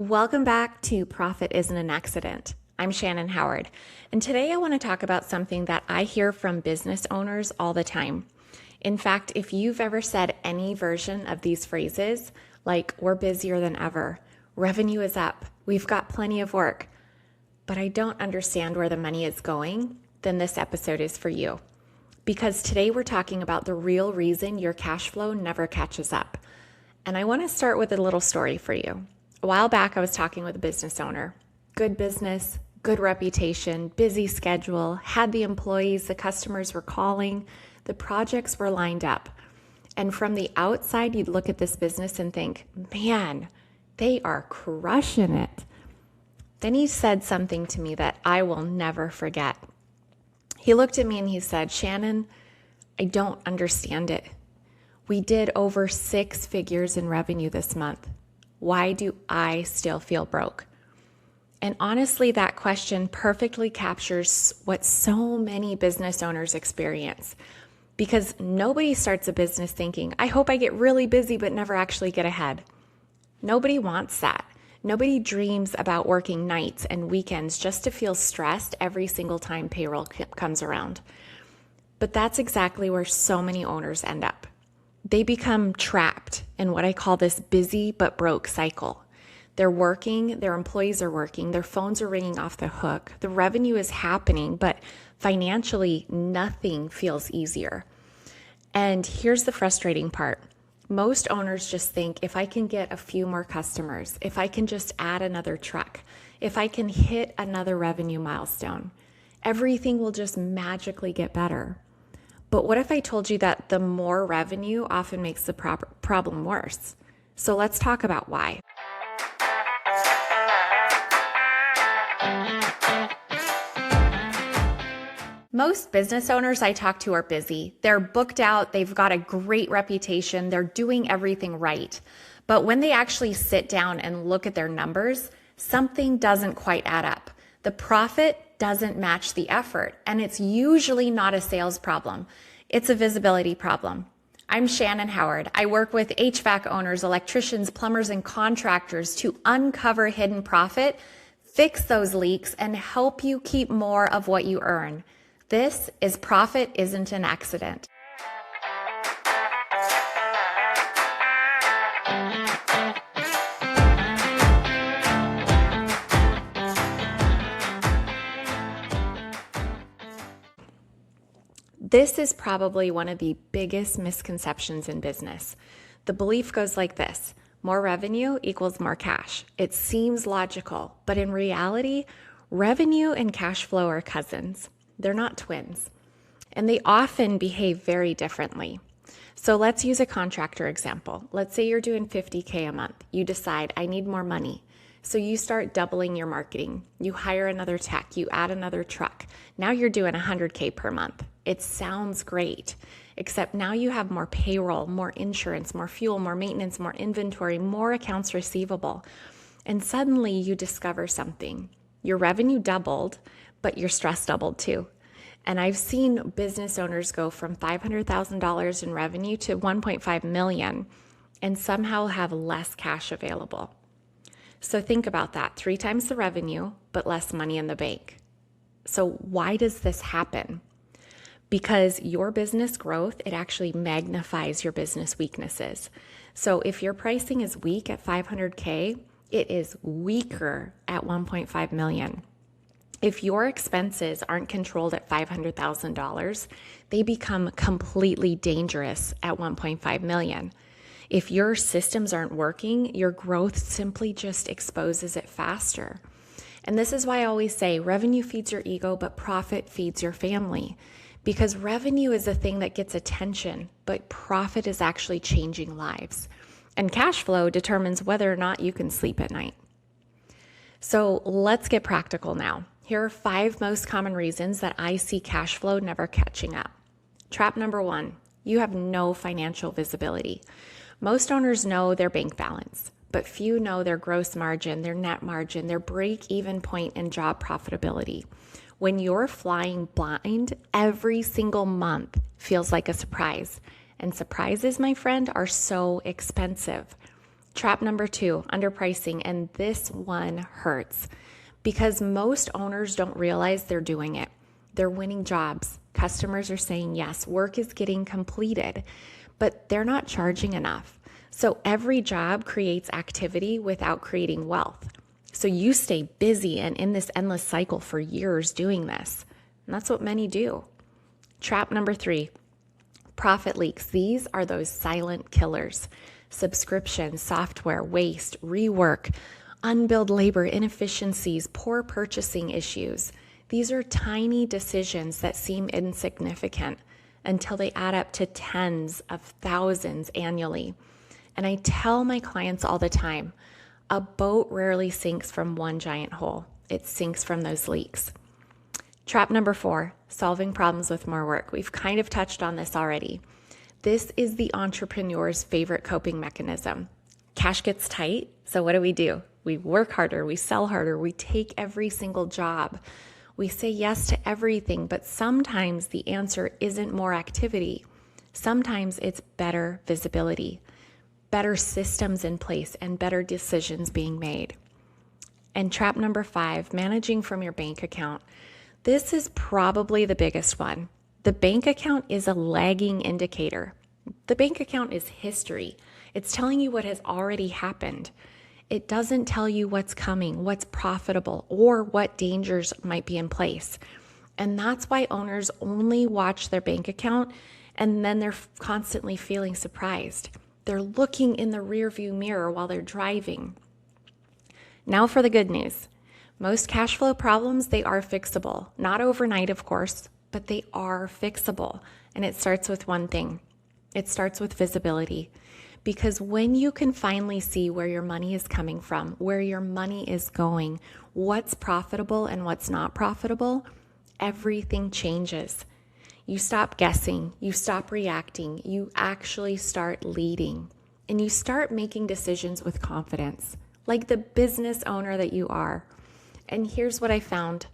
Welcome back to Profit Isn't an Accident. I'm Shannon Howard, and today I want to talk about something that I hear from business owners all the time. In fact, if you've ever said any version of these phrases, like we're busier than ever, revenue is up, we've got plenty of work, but I don't understand where the money is going, then this episode is for you. Because today we're talking about the real reason your cash flow never catches up. And I want to start with a little story for you. A while back, I was talking with a business owner. Good business, good reputation, busy schedule, had the employees, the customers were calling, the projects were lined up. And from the outside, you'd look at this business and think, man, they are crushing it. Then he said something to me that I will never forget. He looked at me and he said, Shannon, I don't understand it. We did over 6 figures in revenue this month. Why do I still feel broke? And honestly, that question perfectly captures what so many business owners experience. Because nobody starts a business thinking, I hope I get really busy but never actually get ahead. Nobody wants that. Nobody dreams about working nights and weekends just to feel stressed every single time payroll comes around. But that's exactly where so many owners end up. They become trapped in what I call this busy but broke cycle. They're working, their employees are working, their phones are ringing off the hook, the revenue is happening, but financially nothing feels easier. And here's the frustrating part. Most owners just think if I can get a few more customers, if I can just add another truck, if I can hit another revenue milestone, everything will just magically get better. But what if I told you that the more revenue often makes the problem worse? So let's talk about why. Most business owners I talk to are busy. They're booked out, they've got a great reputation, they're doing everything right. But when they actually sit down and look at their numbers, something doesn't quite add up. The profit doesn't match the effort, and it's usually not a sales problem. It's a visibility problem. I'm Shannon Howard. I work with HVAC owners, electricians, plumbers, and contractors to uncover hidden profit, fix those leaks, and help you keep more of what you earn. This is Profit Isn't an Accident. This is probably one of the biggest misconceptions in business. The belief goes like this: more revenue equals more cash. It seems logical, but in reality, revenue and cash flow are cousins. They're not twins, and they often behave very differently. So let's use a contractor example. Let's say you're doing $50K a month. You decide, I need more money. So you start doubling your marketing. You hire another tech, you add another truck. Now you're doing $100K per month. It sounds great, except now you have more payroll, more insurance, more fuel, more maintenance, more inventory, more accounts receivable. And suddenly you discover something. Your revenue doubled, but your stress doubled too. And I've seen business owners go from $500,000 in revenue to $1.5 million and somehow have less cash available. So think about that. 3 times the revenue, but less money in the bank. So why does this happen? Because your business growth, it actually magnifies your business weaknesses. So if your pricing is weak at $500K, it is weaker at $1.5 million. If your expenses aren't controlled at $500,000, they become completely dangerous at $1.5 million. If your systems aren't working, your growth simply just exposes it faster. And this is why I always say revenue feeds your ego, but profit feeds your family. Because revenue is the thing that gets attention, but profit is actually changing lives. And cash flow determines whether or not you can sleep at night. So let's get practical now. Here are 5 most common reasons that I see cash flow never catching up. Trap number 1, you have no financial visibility. Most owners know their bank balance, but few know their gross margin, their net margin, their break-even point, and job profitability. When you're flying blind, every single month feels like a surprise. And surprises, my friend, are so expensive. Trap number 2, underpricing. And this one hurts because most owners don't realize they're doing it. They're winning jobs. Customers are saying yes. Work is getting completed, but they're not charging enough. So every job creates activity without creating wealth. So you stay busy and in this endless cycle for years doing this. And that's what many do. Trap number 3, profit leaks. These are those silent killers. Subscription, software, waste, rework, unbilled labor, inefficiencies, poor purchasing issues. These are tiny decisions that seem insignificant until they add up to tens of thousands annually. And I tell my clients all the time, a boat rarely sinks from one giant hole. It sinks from those leaks. Trap number 4, solving problems with more work. We've kind of touched on this already. This is the entrepreneur's favorite coping mechanism. Cash gets tight, so what do? We work harder, we sell harder, we take every single job. We say yes to everything, but sometimes the answer isn't more activity. Sometimes it's better visibility, better systems in place, and better decisions being made. And trap number 5, managing from your bank account. This is probably the biggest one. The bank account is a lagging indicator. The bank account is history. It's telling you what has already happened. It doesn't tell you what's coming, what's profitable, or what dangers might be in place. And that's why owners only watch their bank account and then they're constantly feeling surprised. They're looking in the rearview mirror while they're driving. Now for the good news. Most cash flow problems, they are fixable. Not overnight, of course, but they are fixable. And it starts with one thing. It starts with visibility. Because when you can finally see where your money is coming from, where your money is going, what's profitable and what's not profitable, everything changes. You stop guessing, you stop reacting, you actually start leading, and you start making decisions with confidence, like the business owner that you are. And here's what I found.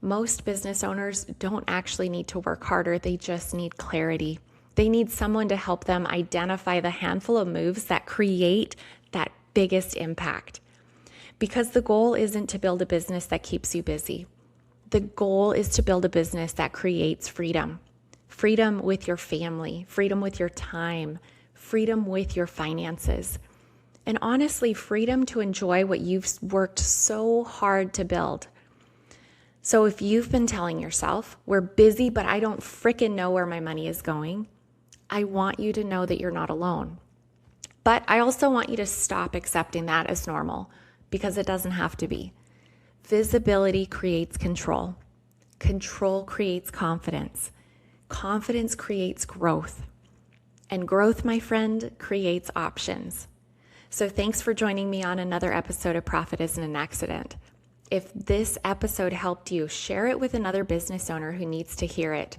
Most business owners don't actually need to work harder, they just need clarity. They need someone to help them identify the handful of moves that create that biggest impact. Because the goal isn't to build a business that keeps you busy. The goal is to build a business that creates freedom. Freedom with your family, freedom with your time, freedom with your finances. And honestly, freedom to enjoy what you've worked so hard to build. So if you've been telling yourself, we're busy, but I don't frickin' know where my money is going, I want you to know that you're not alone. But I also want you to stop accepting that as normal because it doesn't have to be. Visibility creates control. Control creates confidence. Confidence creates growth. And growth, my friend, creates options. So thanks for joining me on another episode of Profit Isn't an Accident. If this episode helped you, share it with another business owner who needs to hear it.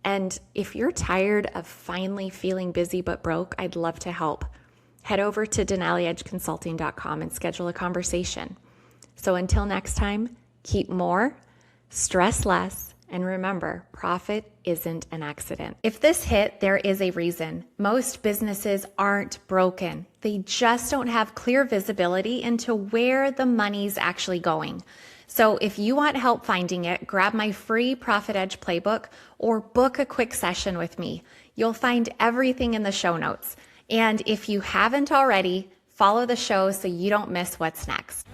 And if you're tired of finally feeling busy but broke, I'd love to help. Head over to denaliedgeconsulting.com and schedule a conversation. So until next time, keep more, stress less, and remember, profit isn't an accident. If this hit, there is a reason. Most businesses aren't broken. They just don't have clear visibility into where the money's actually going. So if you want help finding it, grab my free Profit Edge playbook or book a quick session with me. You'll find everything in the show notes. And if you haven't already, follow the show so you don't miss what's next.